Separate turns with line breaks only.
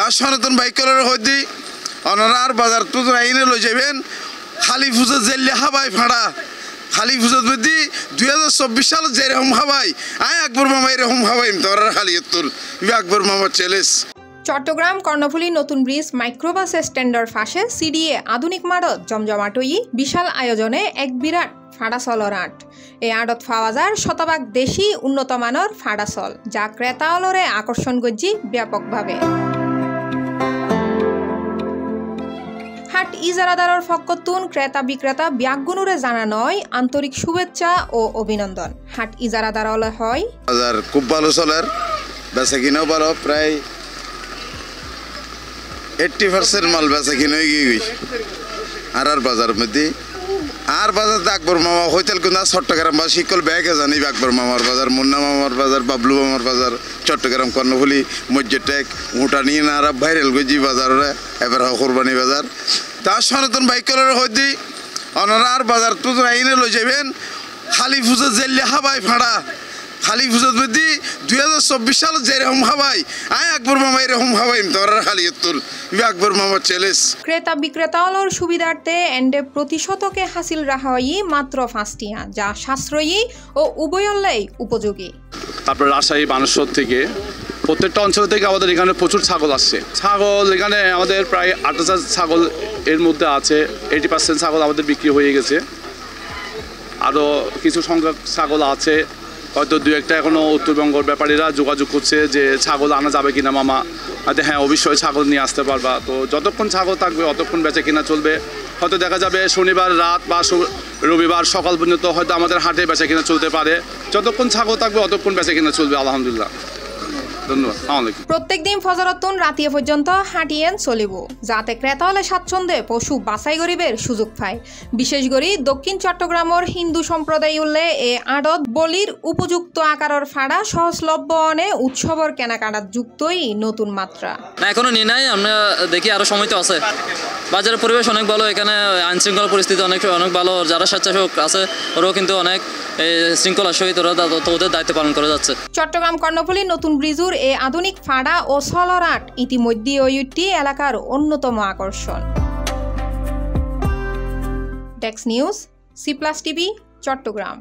তার সনাতন বাইকলের হইদি অনার বাজার তো আইনে লই যাবেন খালি ফুজত জেলে হাবাই ফাড়া খালি ফুজত বুদ্ধি 2024 সাল যেরকম হাবাই আয় আকবর মামা এরকম হাবাই তোরা খালি তোর আকবর মামার চ্যালেঞ্জ।
চট্টগ্রাম কর্ণফুলী নতুন ব্রিজ মাইক্রোবাস স্ট্যান্ডের পাশে সিডিএ আধুনিক মাড়ত জমজমাটই বিশাল আয়োজনে এক বিরাট ফাড়াচলৰ আট। এই আটত পাওয়া যায় শতভাগ দেশি উন্নত মানের ফাড়াচল, যা ক্রেতালরে আকর্ষণ করছি ব্যাপকভাবে। হাট ইজারাদারের ফক্কতুন ক্রেতা বিক্রেতা ব্যাগগুনুরে জানানোয় আন্তরিক শুভেচ্ছা ও অভিনন্দন। হাট ইজারাদারলে হয়
বাজার খুব ভালো চলার, বেচা কিনাও ভালো, প্রায় 80% মাল বেচা কিনে গিয়ে গেছে। আর বাজার মধ্যে আর বাজার আকবর মামা হইতেল কিন্তু চট্টগ্রাম বা শিকল ব্যাগে জানি আকবর মামার বাজার, মুন্না মামার বাজার, বাবলু মামার বাজার, চট্টগ্রাম কর্ণফুলী মসজিদটেক উঠানি না ভাইরাল গজি বাজার এবার কোরবানি বাজার। তার সনাতন বাইকলের হইদি অনার বাজার তো আইনে লই যাবেন খালি ফুজত জেলে হাবাই ফাড়া খালি ফুজত বুদ্ধি 2024 সাল যেরকম হাবাই আয় আকবর মামা এরকম হাবাই তোরা খালি তোর আকবর মামার চ্যালেঞ্জ।
ক্রেতা বিক্রেতালর সুবিধার্থে এন্ডে প্রতি শতকে হাসিল রাখা হয় মাত্র 5টিয়া, যা সাশ্রয়ী ও উভয়ল্লাই উপযোগী।
তারপর রাজশাহী বানেশ্বর থেকে প্রত্যেকটা অঞ্চল থেকে আমাদের এখানে প্রচুর ছাগল আসছে। ছাগল এখানে আমাদের প্রায় 8,000 ছাগল এর মধ্যে আছে। 80% ছাগল আমাদের বিক্রি হয়ে গেছে, আরও কিছু সংখ্যক ছাগল আছে। হয়তো দু একটা এখনও উত্তরবঙ্গের ব্যাপারীরা যোগাযোগ করছে যে ছাগল আনা যাবে কিনা মামা। হ্যাঁ, অবশ্যই ছাগল নিয়ে আসতে পারবা। তো যতক্ষণ ছাগল থাকবে অতক্ষণ বেচা কিনা চলবে। হয়তো দেখা যাবে শনিবার রাত বা রবিবার সকাল পর্যন্ত হয়তো আমাদের হাটে বেচা কিনা চলতে পারে। যতক্ষণ ছাগল থাকবে অতক্ষণ বেচা কিনা চলবে, আলহামদুলিল্লাহ। ধন্যবাদ।
প্রত্যেক দিন ফজরতুন রাতিয়ে পর্যন্ত হাঁটিয়েন চলিব, যাতে ক্রেতা হলে স্বাচ্ছন্দ্যে পশু বাছাই গরিবের সুযোগ পায়। বিশেষ করে দক্ষিণ চট্টগ্রামের হিন্দু সম্প্রদায় উল্লে এ আড়ত বলির উপযুক্ত আকারের ফাড়া সহজলভ্য অনে উৎসবর কেনাকাটার যুক্তই নতুন মাত্রা।
এখনো নিয়ে নাই, আমরা দেখি আরো সময় তো আছে। বাজারের পরিবেশ অনেক ভালো, এখানে আইন শৃঙ্খলা পরিস্থিতি অনেক ভালো। যারা স্বেচ্ছাসেবক আছে ওরাও কিন্তু অনেক শৃঙ্খলার সহিত ওদের দায়িত্ব পালন করে যাচ্ছে।
চট্টগ্রাম কর্ণফুলী নতুন ব্রিজুর এ আধুনিক ফাড়া ও সলরাট ইতিমধ্যে ওইটি এলাকার অন্যতম আকর্ষণ। Desk news, C+ TV, Chittagong.